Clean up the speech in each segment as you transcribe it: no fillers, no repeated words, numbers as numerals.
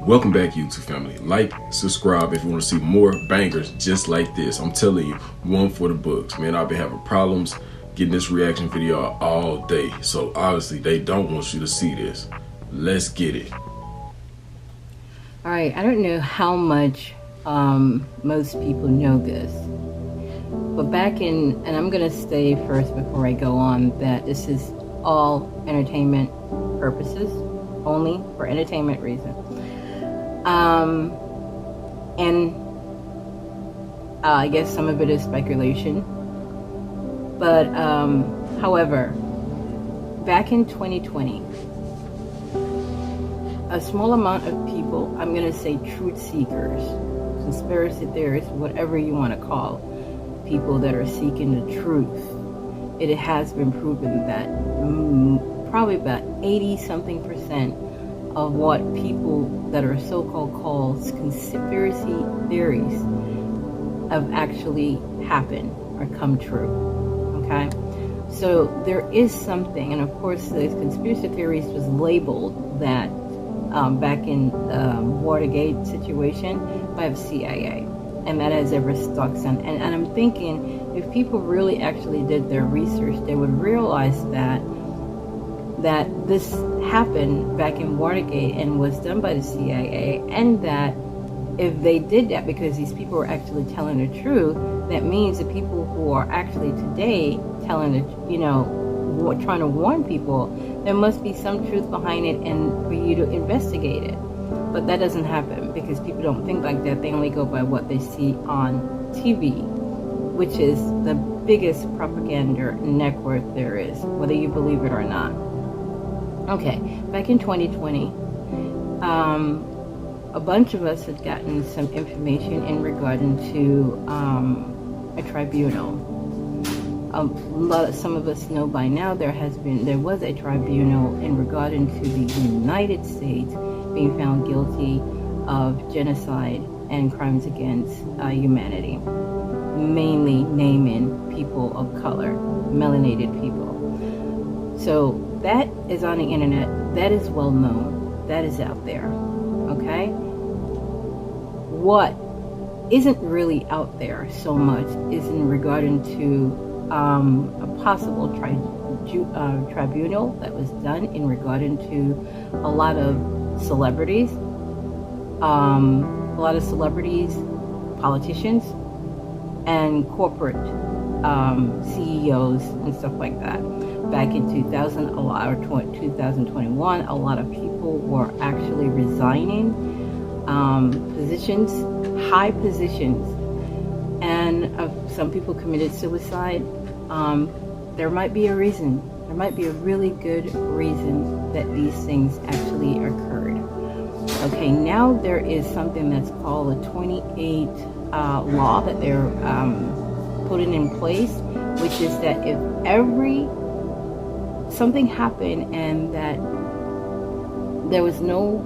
Welcome back, YouTube family. Like, subscribe if you want to see more bangers just like this. I'm telling you, one for the books. Man, I've been having problems getting this reaction video all day. So obviously they don't want you to see this. Let's get it. All right, I don't know how much most people know this, but back in, and I'm gonna say first before I go on that this is all entertainment purposes, only for entertainment reasons. And I guess some of it is speculation, but however, back in 2020, a small amount of people, I'm going to say truth seekers, conspiracy theorists, whatever you want to call people that are seeking the truth, it has been proven that probably about 80-something% of what people that are so-called conspiracy theories have actually happened or come true. Okay, so there is something, and of course the conspiracy theories was labeled that back in Watergate situation by the CIA, and that has ever stuck. And I'm thinking if people really actually did their research, they would realize that this happened back in Watergate and was done by the CIA, and that if they did that because these people were actually telling the truth, that means the people who are actually today telling the, trying to warn people, there must be some truth behind it and for you to investigate it. But that doesn't happen because people don't think like that. They only go by what they see on TV, which is the biggest propaganda network there is, whether you believe it or not. Okay, back in 2020, a bunch of us had gotten some information in regarding to a tribunal. Some of us know by now there was a tribunal in regarding to the United States being found guilty of genocide and crimes against humanity, mainly naming people of color, melanated people. So that is on the internet, that is well known, that is out there, okay? What isn't really out there so much is in regarding to a possible tribunal that was done in regarding to a lot of celebrities, politicians, and corporate CEOs and stuff like that. Back in 2021, a lot of people were actually resigning positions, high positions, and some people committed suicide. There might be a reason. There might be a really good reason that these things actually occurred. Okay, now there is something that's called a 28 law that they're putting in place, which is that if something happened and that there was no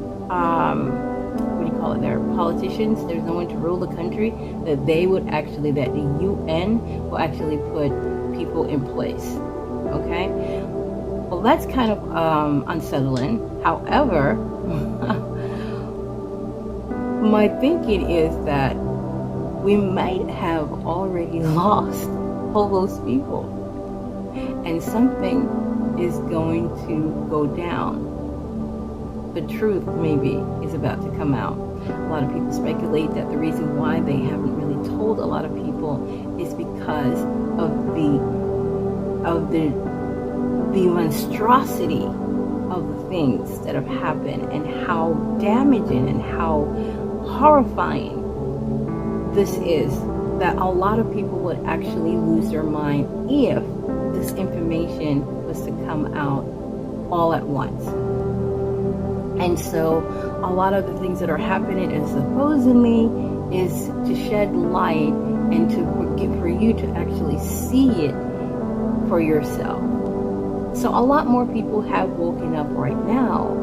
their politicians, there's no one to rule the country, that the UN will actually put people in place. Okay, well, that's kind of unsettling. However, my thinking is that we might have already lost all those people, and something is going to go down. The truth maybe is about to come out. A lot of people speculate that the reason why they haven't really told a lot of people is because of the monstrosity of the things that have happened and how damaging and how horrifying this is, that a lot of people would actually lose their mind if this information was to come out all at once. And so a lot of the things that are happening is supposedly is to shed light and for you to actually see it for yourself. So a lot more people have woken up right now.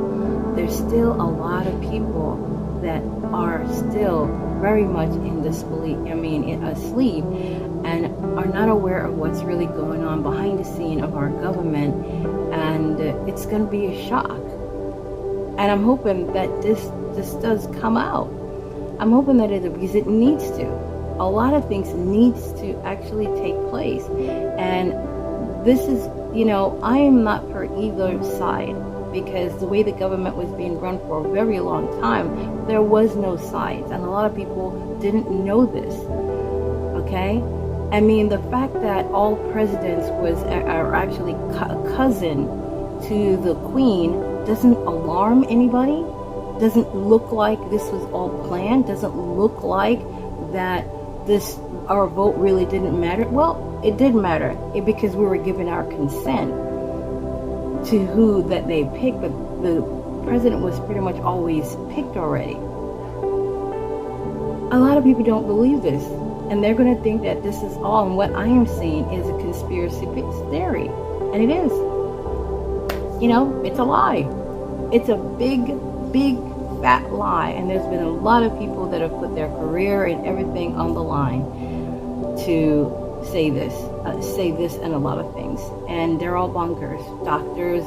There's still a lot of people that are still very much in disbelief, asleep, and are not aware of what's really going on behind the scene of our government, and it's going to be a shock. And I'm hoping that this this does come out. I'm hoping that because it needs to. A lot of things needs to actually take place. And this is, I am not for either side, because the way the government was being run for a very long time, there was no sides. And a lot of people didn't know this. Okay? I mean, the fact that all presidents are actually a cousin to the Queen doesn't alarm anybody. Doesn't look like this was all planned. Doesn't look like that our vote really didn't matter. Well, it did matter because we were given our consent to who that they picked, but the president was pretty much always picked already. A lot of people don't believe this, and they're going to think that this is all, and what I am saying is a conspiracy theory, and it is. It's a lie. It's a big fat lie, and there's been a lot of people that have put their career and everything on the line to say this and a lot of things, and they're all bunkers. Doctors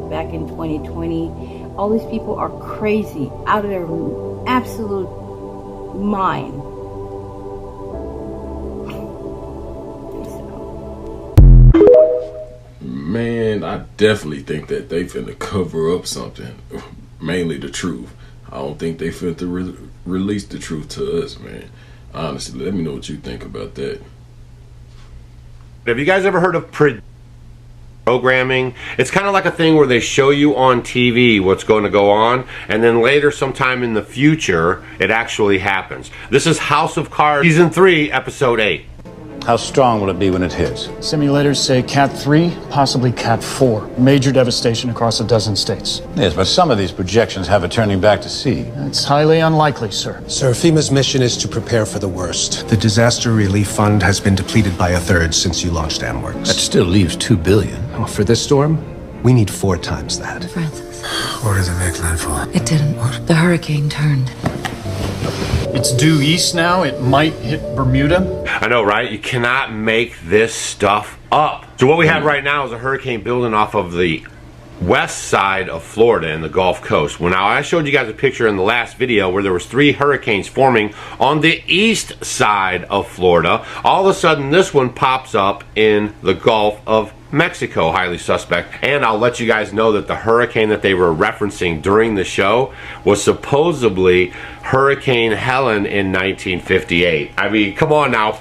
back in 2020, all these people are crazy, out of their absolute mind. Man, I definitely think that they finna cover up something, mainly the truth. I don't think they finna release the truth to us, man. Honestly, let me know what you think about that. Have you guys ever heard of programming? It's kind of like a thing where they show you on TV what's going to go on, and then later sometime in the future it actually happens. This is House of Cards Season 3, Episode 8. How strong will it be when it hits? Simulators say Cat 3, possibly Cat 4. Major devastation across a dozen states. Yes, but some of these projections have it turning back to sea. It's highly unlikely, sir. Sir, FEMA's mission is to prepare for the worst. The disaster relief fund has been depleted by 1/3 since you launched AmWorks. That still leaves $2 billion. Oh, for this storm, we need 4 times that. Francis. Where does it make landfall? It didn't work. The hurricane turned. It's due east now. It might hit Bermuda. I know, right? You cannot make this stuff up. So what we have right now is a hurricane building off of the west side of Florida in the Gulf Coast. Well, now I showed you guys a picture in the last video where there was 3 hurricanes forming on the east side of Florida. All of a sudden this one pops up in the Gulf of Mexico, highly suspect. And I'll let you guys know that the hurricane that they were referencing during the show was supposedly Hurricane Helen in 1958. I mean, come on now.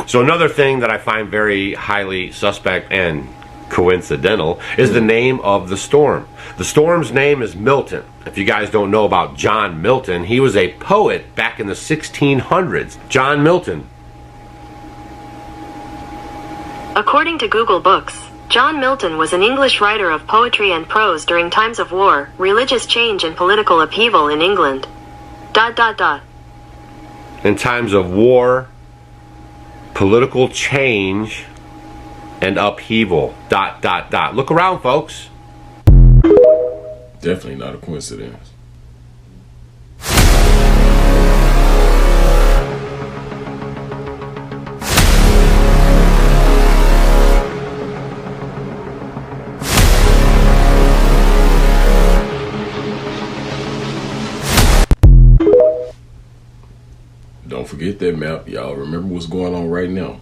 So another thing that I find very highly suspect and coincidental is the name of the storm. The storm's name is Milton. If you guys don't know about John Milton, he was a poet back in the 1600s. John Milton. According to Google Books, John Milton was an English writer of poetry and prose during times of war, religious change and political upheaval in England. ... In times of war, political change, and upheaval. ... Look around, folks. Definitely not a coincidence. Don't forget that map. Y'all remember what's going on right now.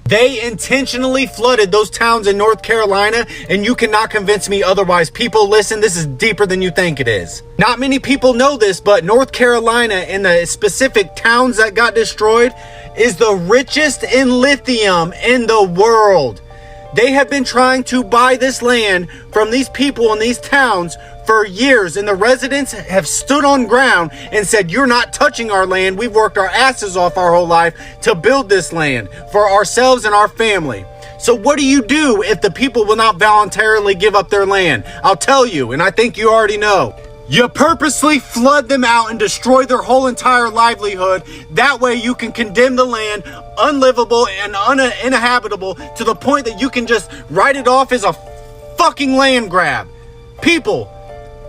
They intentionally flooded those towns in North Carolina, and you cannot convince me otherwise. People, listen, this is deeper than you think it is. Not many people know this, but North Carolina and the specific towns that got destroyed is the richest in lithium in the world. They have been trying to buy this land from these people in these towns for years, and the residents have stood on ground and said, you're not touching our land. We've worked our asses off our whole life to build this land for ourselves and our family. So what do you do if the people will not voluntarily give up their land? I'll tell you, and I think you already know. You purposely flood them out and destroy their whole entire livelihood. That way you can condemn the land unlivable and uninhabitable to the point that you can just write it off as a fucking land grab. People,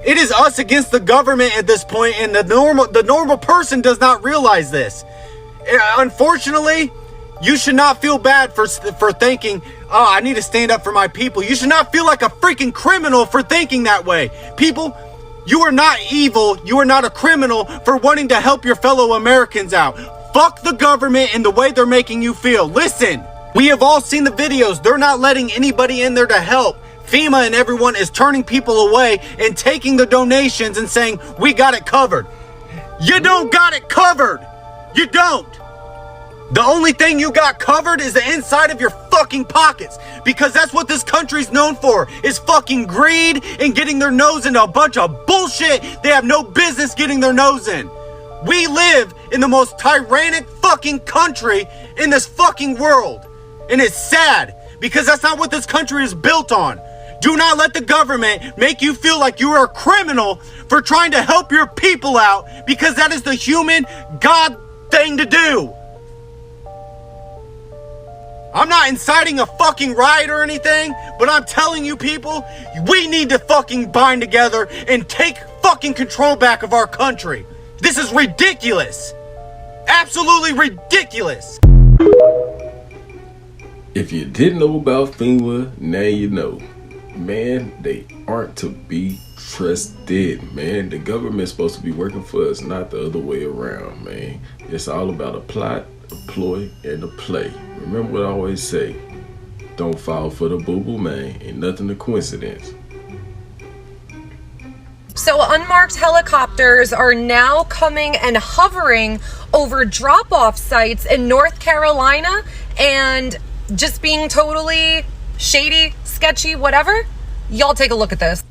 it is us against the government at this point, and the normal person does not realize this. Unfortunately, you should not feel bad for thinking, oh, I need to stand up for my people. You should not feel like a freaking criminal for thinking that way. People, You are not evil. You are not a criminal for wanting to help your fellow Americans out. Fuck the government and the way they're making you feel. Listen, we have all seen the videos. They're not letting anybody in there to help. FEMA and everyone is turning people away and taking the donations and saying, we got it covered. You don't got it covered. You don't. The only thing you got covered is the inside of your fucking pockets, because that's what this country's known for, is fucking greed and getting their nose into a bunch of bullshit they have no business getting their nose in. We live in the most tyrannic fucking country in this fucking world. And it's sad, because that's not what this country is built on. Do not let the government make you feel like you are a criminal for trying to help your people out, because that is the human God thing to do. I'm not inciting a fucking riot or anything, but I'm telling you people, we need to fucking bind together and take fucking control back of our country. This is ridiculous. Absolutely ridiculous. If you didn't know about FEMA, now you know. Man, they aren't to be trusted, man. The government's supposed to be working for us, not the other way around, man. It's all about a plot, a ploy, and a play. Remember what I always say, don't fall for the boo-boo, man. Ain't nothing a coincidence. So unmarked helicopters are now coming and hovering over drop-off sites in North Carolina and just being totally shady, sketchy, whatever. Y'all take a look at this.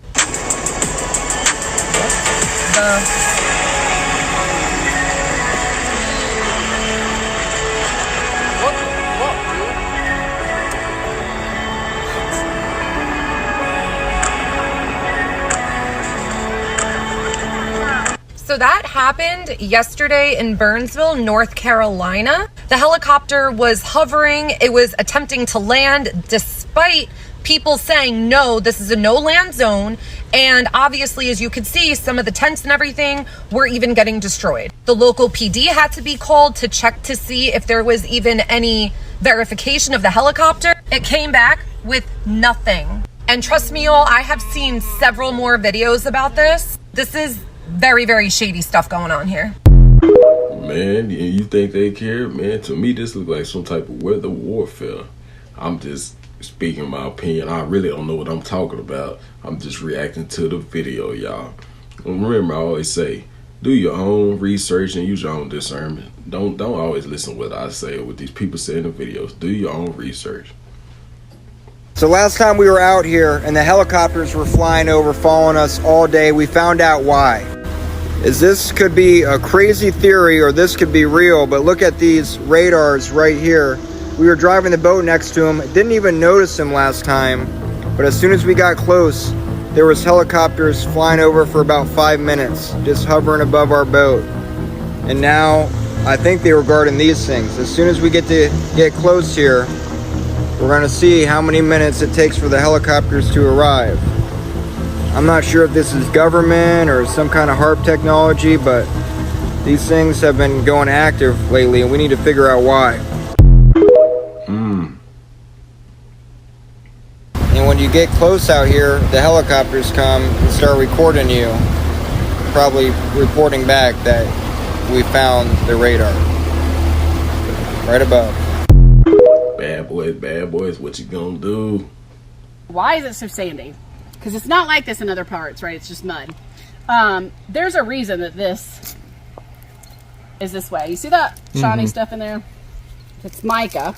So that happened yesterday in Burnsville, North Carolina. The helicopter was hovering. It was attempting to land despite people saying, no, this is a no land zone. And obviously, as you could see, some of the tents and everything were even getting destroyed. The local PD had to be called to check to see if there was even any verification of the helicopter. It came back with nothing. And trust me, y'all, I have seen several more videos about this. This is very, very shady stuff going on here. Man, you think they care? Man, to me, this looks like some type of weather warfare. I'm just speaking my opinion. I really don't know what I'm talking about. I'm just reacting to the video, y'all. Remember, I always say, do your own research and use your own discernment. Don't always listen to what I say or what these people say in the videos. Do your own research. So last time we were out here and the helicopters were flying over, following us all day, we found out why. This could be a crazy theory or this could be real, but look at these radars right here. We were driving the boat next to them, didn't even notice them last time, but as soon as we got close, there was helicopters flying over for about 5 minutes, just hovering above our boat. And now, I think they were guarding these things. As soon as we get close here, we're gonna see how many minutes it takes for the helicopters to arrive. I'm not sure if this is government or some kind of HARP technology, but these things have been going active lately and we need to figure out why. And when you get close out here, the helicopters come and start recording you, probably reporting back that we found the radar right above. Bad boys, what you gonna do? Why is it so sandy? Because it's not like this in other parts, right? It's just mud. There's a reason that this is this way. You see that shiny stuff in there? It's mica.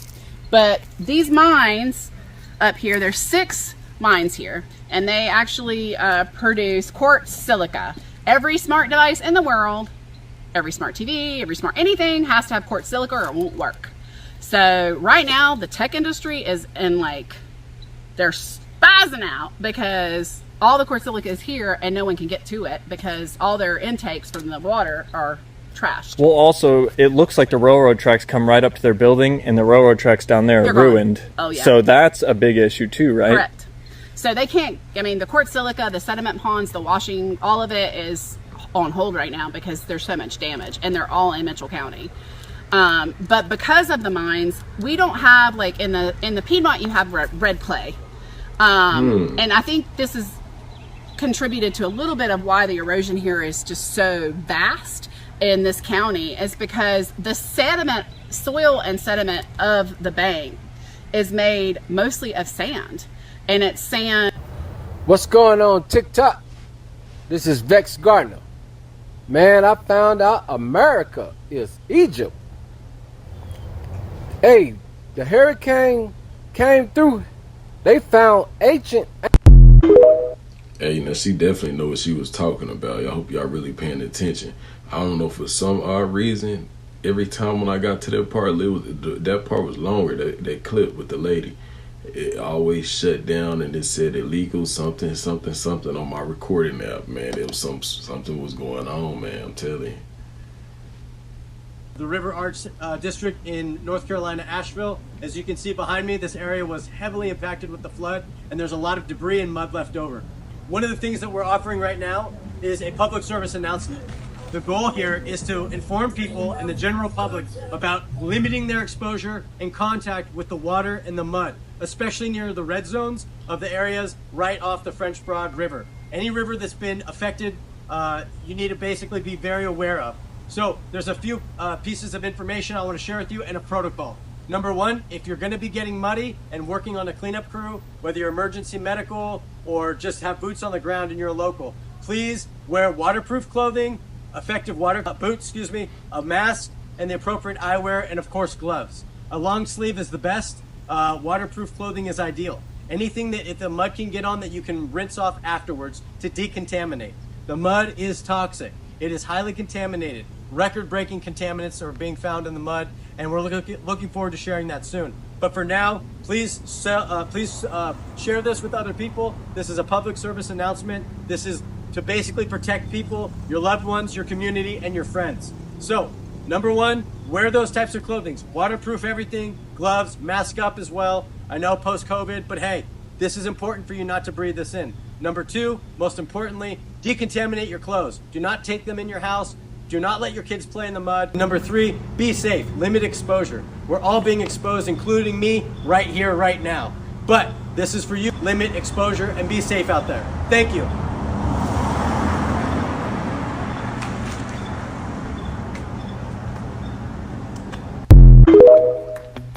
But these mines up here, there's 6 mines here, and they actually produce quartz silica. Every smart device in the world, every smart TV, every smart anything has to have quartz silica or it won't work. So right now, the tech industry is in like, they're spazzing out because all the quartz silica is here and no one can get to it because all their intakes from the water are trashed. Well, also, it looks like the railroad tracks come right up to their building and the railroad tracks down there are ruined. Oh, yeah. So that's a big issue too, right? Correct. So they can't, I mean, the quartz silica, the sediment ponds, the washing, all of it is on hold right now because there's so much damage and they're all in Mitchell County. But because of the mines, we don't have, like in the Piedmont, you have red clay. And I think this is contributed to a little bit of why the erosion here is just so vast in this county, is because the sediment, soil and sediment of the bank is made mostly of sand, and it's sand. What's going on TikTok? This is Vex Gardner. Man, I found out America is Egypt. Hey, the hurricane came through. They found ancient. Hey, now she definitely know what she was talking about. I hope y'all really paying attention. I don't know, for some odd reason, every time when I got to that part, that part was longer, that clip with the lady. It always shut down and it said illegal something on my recording app, man. It was something was going on, man, I'm telling you. The River Arch District in North Carolina, Asheville. As you can see behind me, this area was heavily impacted with the flood, and there's a lot of debris and mud left over. One of the things that we're offering right now is a public service announcement. The goal here is to inform people and the general public about limiting their exposure and contact with the water and the mud, especially near the red zones of the areas right off the French Broad River. Any river that's been affected, you need to basically be very aware of. So there's a few pieces of information I want to share with you and a protocol. Number one, if you're going to be getting muddy and working on a cleanup crew, whether you're emergency medical or just have boots on the ground and you're a local, please wear waterproof clothing, effective boots, a mask, and the appropriate eyewear, and of course gloves. A long sleeve is the best. Waterproof clothing is ideal. Anything that if the mud can get on that you can rinse off afterwards to decontaminate. The mud is toxic. It is highly contaminated. Record-breaking contaminants are being found in the mud, and we're looking forward to sharing that soon. But for now, please share this with other people. This is a public service announcement. This is to basically protect people, your loved ones, your community, and your friends. So, number one, wear those types of clothing. Waterproof everything, gloves, mask up as well. I know post-COVID, but hey, this is important for you not to breathe this in. Number two, most importantly, decontaminate your clothes. Do not take them in your house. Do not let your kids play in the mud. Number three, be safe, limit exposure. We're all being exposed, including me, right here, right now. But this is for you, limit exposure and be safe out there. Thank you.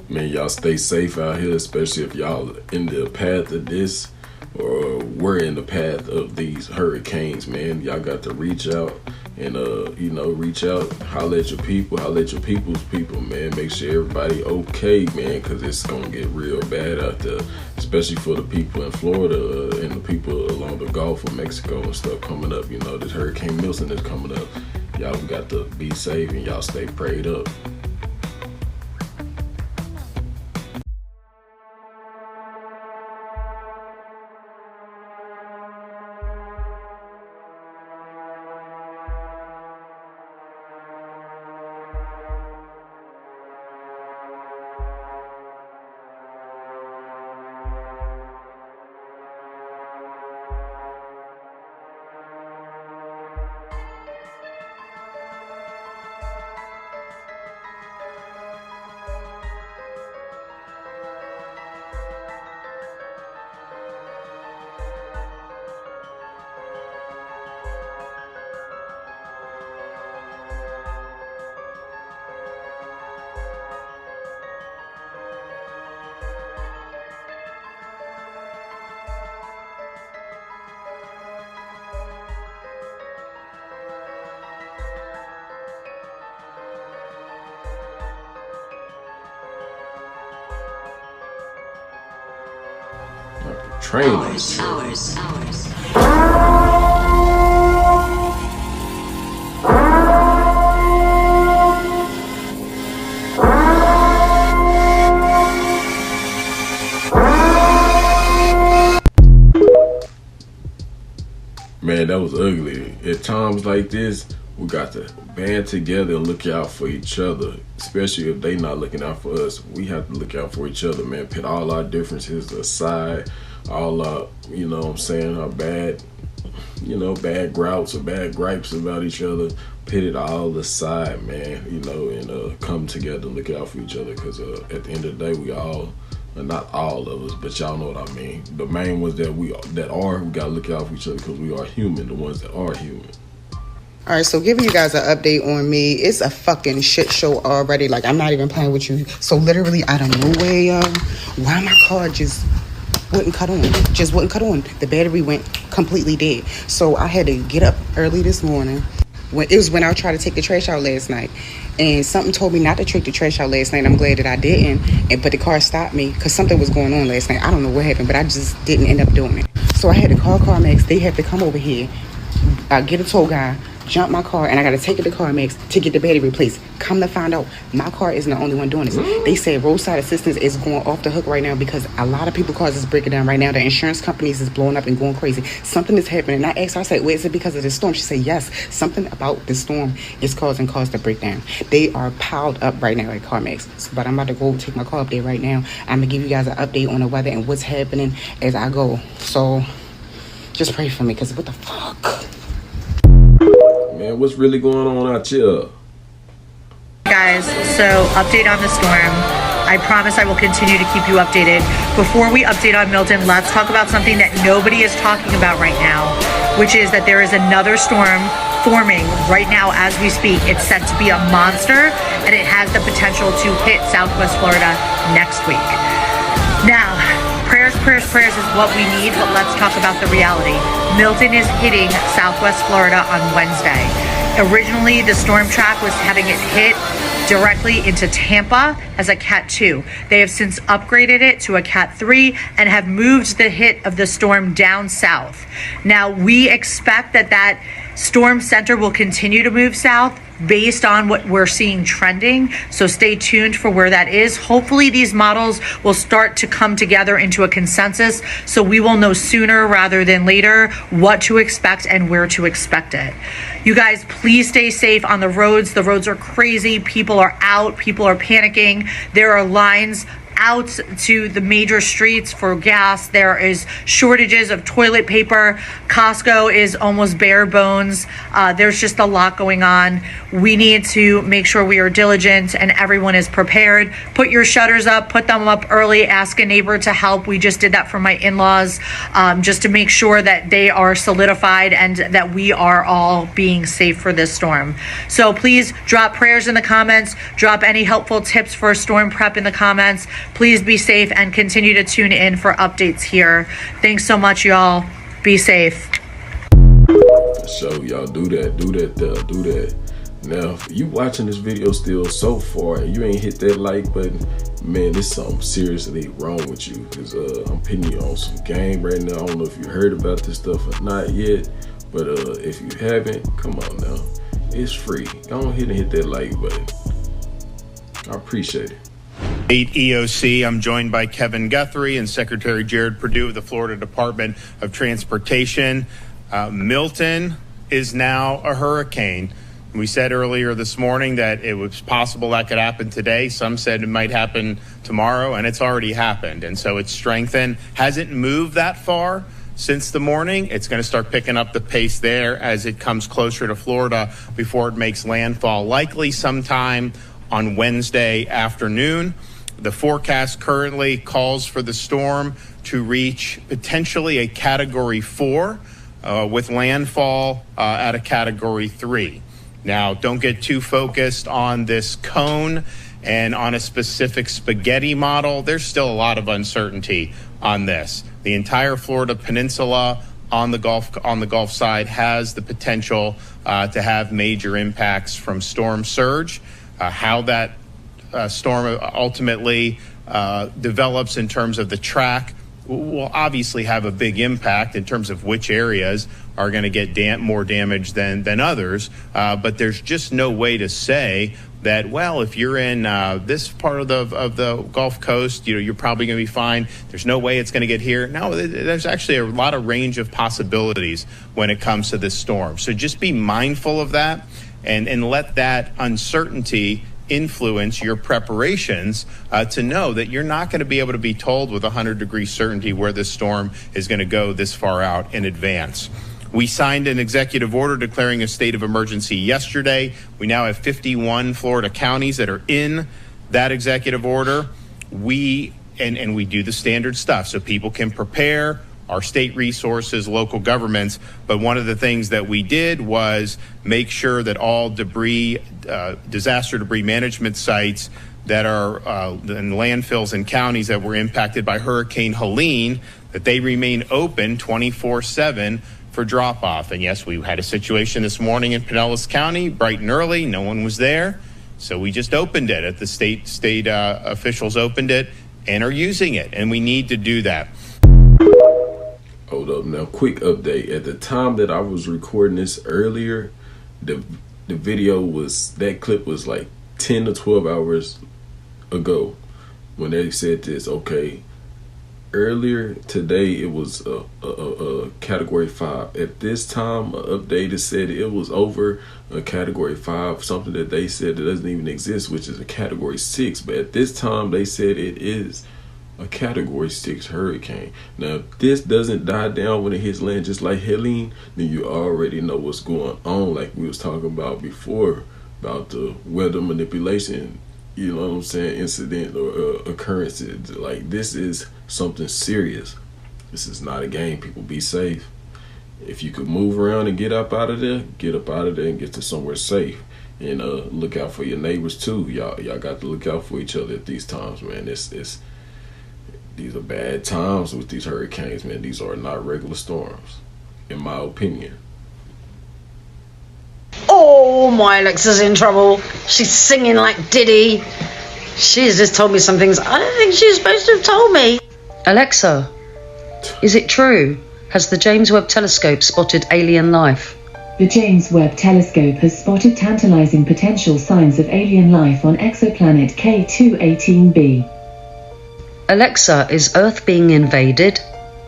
Man, y'all stay safe out here, especially if y'all in the path of this or we're in the path of these hurricanes, man. Y'all got to reach out and reach out, holler at your people, holler at your people's people, man. Make sure everybody okay, man, because it's gonna get real bad out there, especially for the people in Florida and the people along the Gulf of Mexico and stuff coming up. You know, this Hurricane Milton is coming up. Y'all got to be safe and y'all stay prayed up. Trailers. Hours. Man, that was ugly. At times like this, we got to band together and look out for each other, especially if they not looking out for us. We have to look out for each other, man. Put all our differences aside, all our, our bad, bad grouts or bad gripes about each other. Put it all aside, man, and come together and look out for each other, because at the end of the day, we all Well, not all of us, but y'all know what I mean. The main ones that we gotta look out for each other because we are human. The ones that are human. All right, so giving you guys an update on me, it's a fucking shit show already. Like, I'm not even playing with you. So literally out of nowhere, why my car just wouldn't cut on. Just wouldn't cut on. The battery went completely dead. So I had to get up early this morning. It was when I tried to take the trash out last night. And something told me not to take the trash out last night. I'm glad that I didn't. But the car stopped me because something was going on last night. I don't know what happened, but I just didn't end up doing it. So I had to call CarMax. They had to come over here, get a tow guy, jump my car, and I got to take it to CarMax to get the battery replaced. Come to find out, my car isn't the only one doing this. They said roadside assistance is going off the hook right now because a lot of people's cars is breaking down right now. The insurance companies is blowing up and going crazy. Something is happening. And I asked her, I said, wait, is it because of the storm? She said, yes, something about the storm is causing cars to break down. They are piled up right now at CarMax. But I'm about to go take my car up there right now. I'm going to give you guys an update on the weather and what's happening as I go. So just pray for me because what the fuck? Man, what's really going on out here? Guys, so update on the storm. I promise I will continue to keep you updated. Before we update on Milton, let's talk about something that nobody is talking about right now, which is that there is another storm forming right now as we speak. It's set to be a monster, and it has the potential to hit Southwest Florida next week. Now, prayers is what we need, but let's talk about the reality. Milton is hitting Southwest Florida on Wednesday. Originally, the storm track was having it hit directly into Tampa as a Cat 2. They have since upgraded it to a Cat 3 and have moved the hit of the storm down south. Now, we expect that storm center will continue to move south based on what we're seeing trending. So stay tuned for where that is. Hopefully these models will start to come together into a consensus so we will know sooner rather than later what to expect and where to expect it. You guys, please stay safe on the roads. The roads are crazy. People are out. People are panicking. There are lines out to the major streets for gas. There is shortages of toilet paper. Costco is almost bare bones. There's just a lot going on. We need to make sure we are diligent and everyone is prepared. Put your shutters up, put them up early, ask a neighbor to help. We just did that for my in-laws, just to make sure that they are solidified and that we are all being safe for this storm. So please drop prayers in the comments, drop any helpful tips for storm prep in the comments. Please be safe and continue to tune in for updates here. Thanks so much, y'all. Be safe. So y'all do that. Now, if you watching this video still so far and you ain't hit that like button, man, there's something seriously wrong with you. Cause I'm pitting you on some game right now. I don't know if you heard about this stuff or not yet, but if you haven't, come on now. It's free. Go ahead and hit that like button. I appreciate it. 8 EOC. I'm joined by Kevin Guthrie and Secretary Jared Perdue of the Florida Department of Transportation. Milton is now a hurricane. We said earlier this morning that it was possible that could happen today. Some said it might happen tomorrow, and it's already happened. And so it's strengthened. Hasn't moved that far since the morning. It's going to start picking up the pace there as it comes closer to Florida before it makes landfall, likely sometime on Wednesday afternoon. The forecast currently calls for the storm to reach potentially a Category 4 with landfall at a Category 3. Now, don't get too focused on this cone and on a specific spaghetti model. There's still a lot of uncertainty on this. The entire Florida peninsula on the Gulf side has the potential to have major impacts from storm surge. How that storm ultimately develops in terms of the track will obviously have a big impact in terms of which areas are going to get more damage than others. But there's just no way to say that, well, if you're in this part of the Gulf Coast, you're probably going to be fine. There's no way it's going to get here. No, there's actually a lot of range of possibilities when it comes to this storm. So just be mindful of that and let that uncertainty influence your preparations to know that you're not going to be able to be told with 100-degree certainty where this storm is going to go this far out in advance. We signed an executive order declaring a state of emergency yesterday. We now have 51 Florida counties that are in that executive order. We and we do the standard stuff so people can prepare, our state resources, local governments. But one of the things that we did was make sure that all debris, disaster debris management sites that are in landfills and counties that were impacted by Hurricane Helene, that they remain open 24/7 for drop-off. And yes, we had a situation this morning in Pinellas County, bright and early, no one was there. So we just opened it. At the state officials opened it and are using it, and we need to do that. Hold up now, quick update. At the time that I was recording this earlier, the video was, that clip was like 10 to 12 hours ago when they said this. Okay, earlier today it was a category 5. At this time, an update said it was over a category 5, something that they said that doesn't even exist, which is a category 6. But at this time they said it is a category 6 hurricane. Now, if this doesn't die down when it hits land just like Helene, then you already know what's going on, like we was talking about before, about the weather manipulation, you know what I'm saying, incident or occurrences. Like, this is something serious. This is not a game, people. Be safe. If you could move around and get up out of there, get up out of there and get to somewhere safe. And look out for your neighbors too. Y'all got to look out for each other at these times, man. These are bad times with these hurricanes, man. These are not regular storms, in my opinion. Oh, my Alexa's in trouble. She's singing like Diddy. She's just told me some things I don't think she's supposed to have told me. Alexa, is it true? Has the James Webb Telescope spotted alien life? The James Webb Telescope has spotted tantalizing potential signs of alien life on exoplanet K218b. Alexa, is Earth being invaded?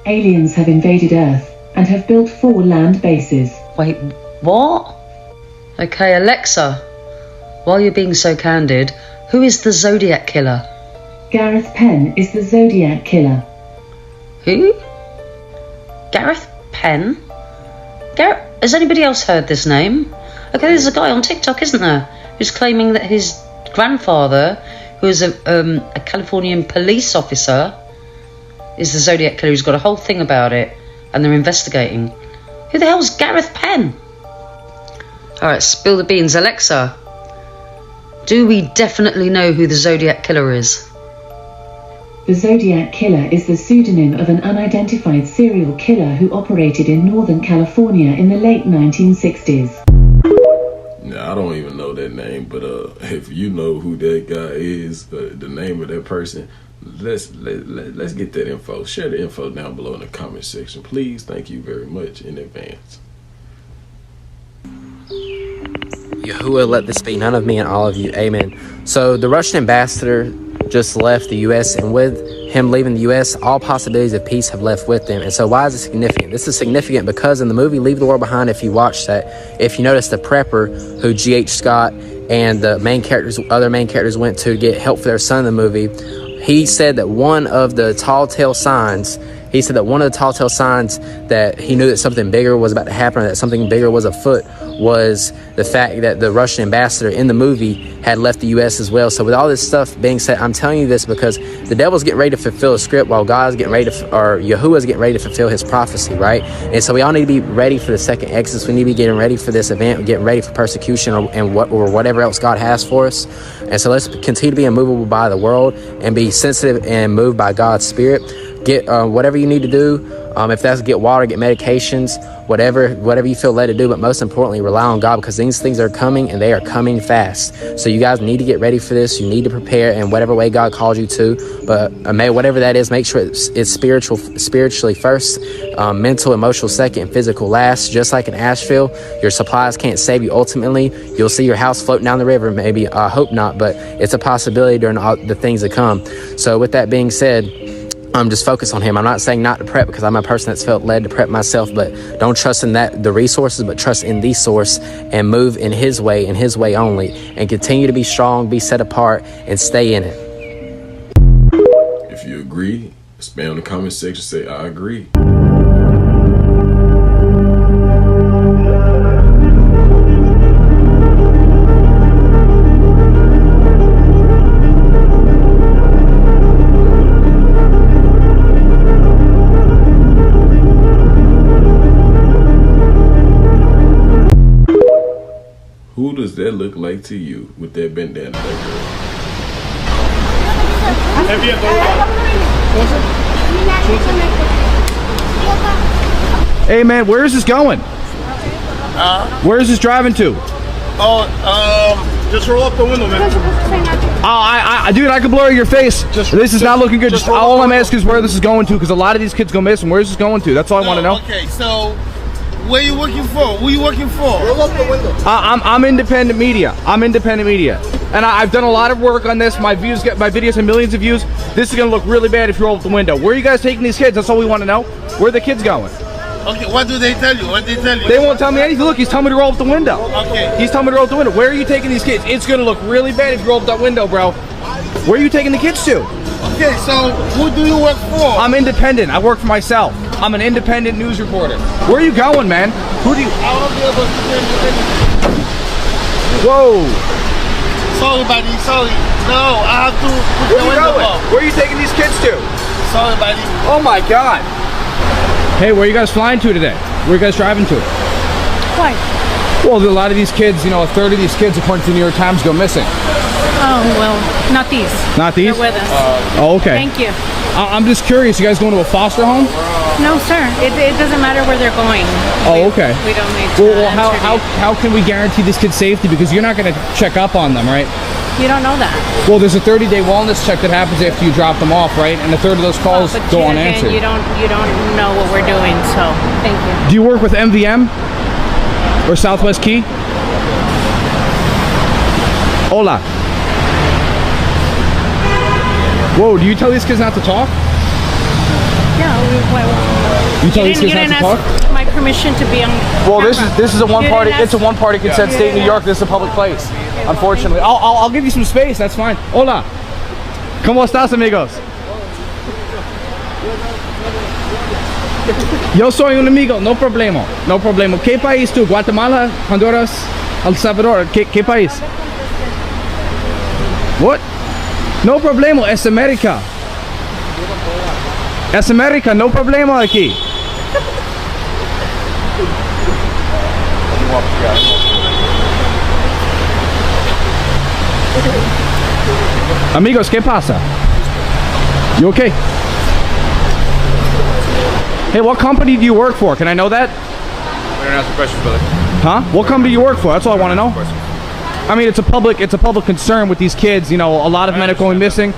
Aliens have invaded Earth and have built 4 land bases. Wait, what? Okay, Alexa, while you're being so candid, who is the Zodiac Killer? Gareth Penn is the Zodiac Killer. Who? Gareth Penn? Has anybody else heard this name? Okay, there's a guy on TikTok, isn't there, who's claiming that his grandfather, who is a Californian police officer, is the Zodiac Killer. Who's got a whole thing about it, and they're investigating. Who the hell's Gareth Penn? Alright, spill the beans. Alexa, do we definitely know who the Zodiac Killer is? The Zodiac Killer is the pseudonym of an unidentified serial killer who operated in Northern California in the late 1960s. Now, I don't even know that name, but if you know who that guy is, the name of that person, let's get that info. Share the info down below in the comment section, please. Thank you very much in advance. Yahuwah, let this be none of me and all of you. Amen. So the Russian ambassador just left the U.S., and with him leaving the U.S., all possibilities of peace have left with them. And so why is it significant? This is significant because in the movie Leave the World Behind, if you watch that, if you notice the prepper who G.H. Scott and the other main characters went to get help for their son in the movie, he said that one of the tall tale signs that he knew that something bigger was about to happen, or that something bigger was afoot, was the fact that the Russian ambassador in the movie had left the U.S. as well. So with all this stuff being said, I'm telling you this because the devil's getting ready to fulfill a script while God's getting ready to, or Yahuwah's getting ready to fulfill his prophecy, right? And so we all need to be ready for the second Exodus. We need to be getting ready for this event, getting ready for persecution or whatever else God has for us. And so let's continue to be immovable by the world and be sensitive and moved by God's Spirit. Get whatever you need to do. If that's get water, get medications, whatever you feel led to do. But most importantly, rely on God, because these things are coming and they are coming fast. So you guys need to get ready for this. You need to prepare in whatever way God calls you to. But whatever that is, make sure it's spiritually first, mental, emotional second, and physical last. Just like in Asheville, your supplies can't save you. Ultimately, you'll see your house floating down the river. Maybe, I hope not, but it's a possibility during all the things that come. So with that being said, just focus on him. I'm not saying not to prep, because I'm a person that's felt led to prep myself, but don't trust in the resources, but trust in the source and move in his way only, and continue to be strong, be set apart, and stay in it. If you agree, spam in the comment section, say I agree. look like to you with that bandana there, girl? Hey man, where is this going? Where is this driving to? Just roll up the window, man. Dude, I can blur your face. This is not looking good. Just all I'm asking is where this is going to, because a lot of these kids go missing. Where is this going to? That's all I want to know. Okay, so where you working for? Who you working for? Roll up the window. I'm independent media. And I've done a lot of work on this. My videos have millions of views. This is gonna look really bad if you roll up the window. Where are you guys taking these kids? That's all we want to know. Where are the kids going? Okay, what do they tell you? What they tell you? They won't tell me anything. Look, he's telling me to roll up the window. Okay. He's telling me to roll up the window. Where are you taking these kids? It's gonna look really bad if you roll up that window, bro. Where are you taking the kids to? Okay, so who do you work for? I'm independent. I work for myself. I'm an independent news reporter. Where are you going, man? Who do you... Whoa. Sorry, buddy. Sorry. No, I have to put Where the you window going? up. Where are you taking these kids to? Sorry, buddy. Oh my God. Hey, where are you guys flying to today? Where are you guys driving to? Why? Well, a lot of these kids, you know, a third of these kids, according to the New York Times, go missing. Oh, well, not these. Not these? They're with us. Oh, okay. Thank you. I'm just curious. You guys going to a foster home? No, sir. It doesn't matter where they're going. Oh, okay. We don't need to. Well, how can we guarantee this kid's safety? Because you're not going to check up on them, right? You don't know that. Well, there's a 30-day wellness check that happens after you drop them off, right? And a third of those calls go unanswered. You don't know what we're doing, so thank you. Do you work with MVM or Southwest Key? Hola. Whoa, do you tell these kids not to talk? Yeah. You tell these kids not to talk? Ask my permission to be on. Well, this is a one-party. You didn't It's a one-party consent state in New York. This is a public place. Unfortunately, I'll give you some space. That's fine. Hola. ¿Cómo estás, amigos? Yo soy un amigo. No problema. No problema. ¿Qué país tú? Guatemala, Honduras, El Salvador. ¿Qué país? What? No problema. Es América. Es América. No problema aquí. Amigos, ¿qué pasa? You okay? Hey, what company do you work for? Can I know that? We don't ask questions, brother. Huh? What company do you work for? That's all I want to know. I mean, it's a public concern with these kids. You know, a lot of men are going missing.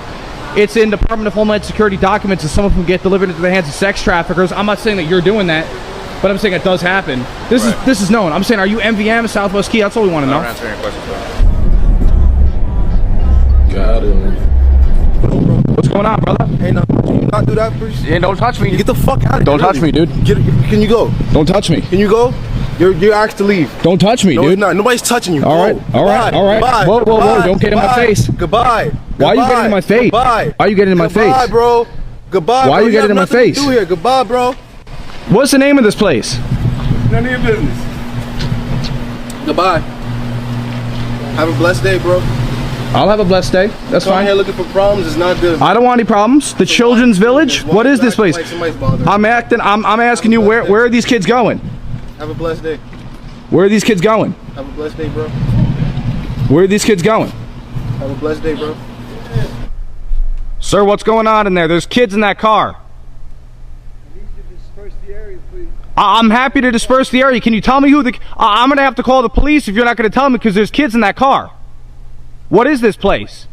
It's in Department of Homeland Security documents, and some of them get delivered into the hands of sex traffickers. I'm not saying that you're doing that, but I'm saying it does happen. This is known. I'm saying, are you MVM, Southwest Key? That's all we want to know. I don't answer any questions, brother. Got him. What's going on, brother? Hey, no, can you not do that, please? Yeah, don't touch me. Get the fuck out of here. Don't touch me, dude. Can you go? Don't touch me. Can you go? You're asked to leave. Don't touch me, no, dude. It's not. Nobody's touching you. All right, all right, all right. Goodbye. Whoa, whoa, whoa! Goodbye. Don't get in my face. Goodbye. Why are you getting in my face? Goodbye. Why are you getting in my face? Goodbye, bro. Goodbye. Why are you getting in my nothing to face? do here. Goodbye, bro. What's the name of this place? None of your business. Goodbye. Have a blessed day, bro. I'll have a blessed day. That's Come fine. here looking for problems is not good. I don't want any problems. The Children's Village? What is this place? Like somebody's bothering. I'm asking you, where are these kids going? Have a blessed day. Where are these kids going? Have a blessed day, bro. Where are these kids going? Have a blessed day, bro. Sir, what's going on in there? There's kids in that car. I'm happy to disperse the area. Can you tell me who the... I'm going to have to call the police if you're not going to tell me, because there's kids in that car. What is this place?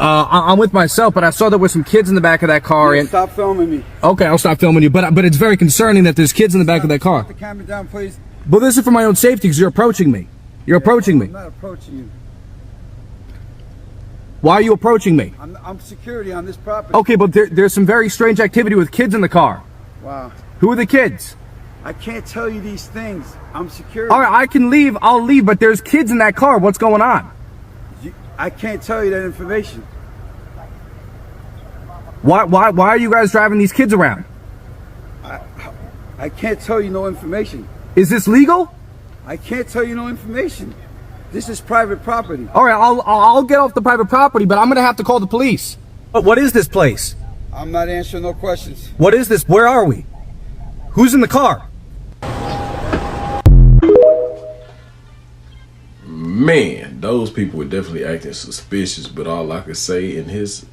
I'm with myself, but I saw there were some kids in the back of that car. And Stop filming me. okay, I'll stop filming you. But it's very concerning that there's kids in the back of that car. Put the camera down, please. But this is for my own safety, because you're approaching me. You're approaching me. I'm not approaching you. Why are you approaching me? I'm security on this property. Okay, but there's some very strange activity with kids in the car. Wow. Who are the kids? I can't tell you these things. I'm security. All right, I can leave. I'll leave, but there's kids in that car. What's going on? I can't tell you that information. Why are you guys driving these kids around? I can't tell you no information. Is this legal? I can't tell you no information. This is private property. All right, I'll get off the private property, but I'm going to have to call the police. But what is this place? I'm not answering no questions. What is this? Where are we? Who's in the car? Man, those people were definitely acting suspicious, but all I could say in his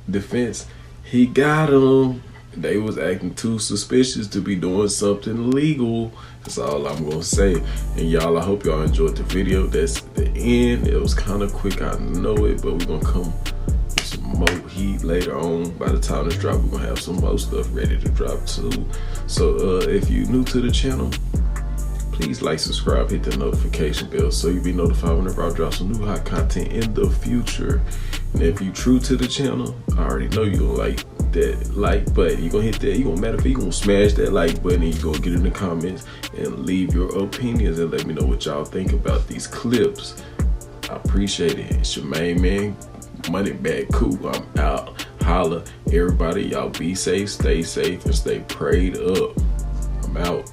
defense, he got them. They was acting too suspicious to be doing something illegal. That's all I'm gonna say. And y'all, I hope y'all enjoyed the video. That's the end. It was kind of quick, I know it, but we're gonna come with some more heat later on. By the time this drop, we're gonna have some more stuff ready to drop too. So if you're new to the channel, please like, subscribe, hit the notification bell so you'll be notified whenever I drop some new hot content in the future. And if you true to the channel, I already know you gonna like that like button. You gonna hit that, you gonna smash that like button, and you gonna get in the comments and leave your opinions and let me know what y'all think about these clips. I appreciate it. It's your main man, MoneybaggCoo. I'm out. Holla. Everybody, y'all be safe, stay safe, and stay prayed up. I'm out.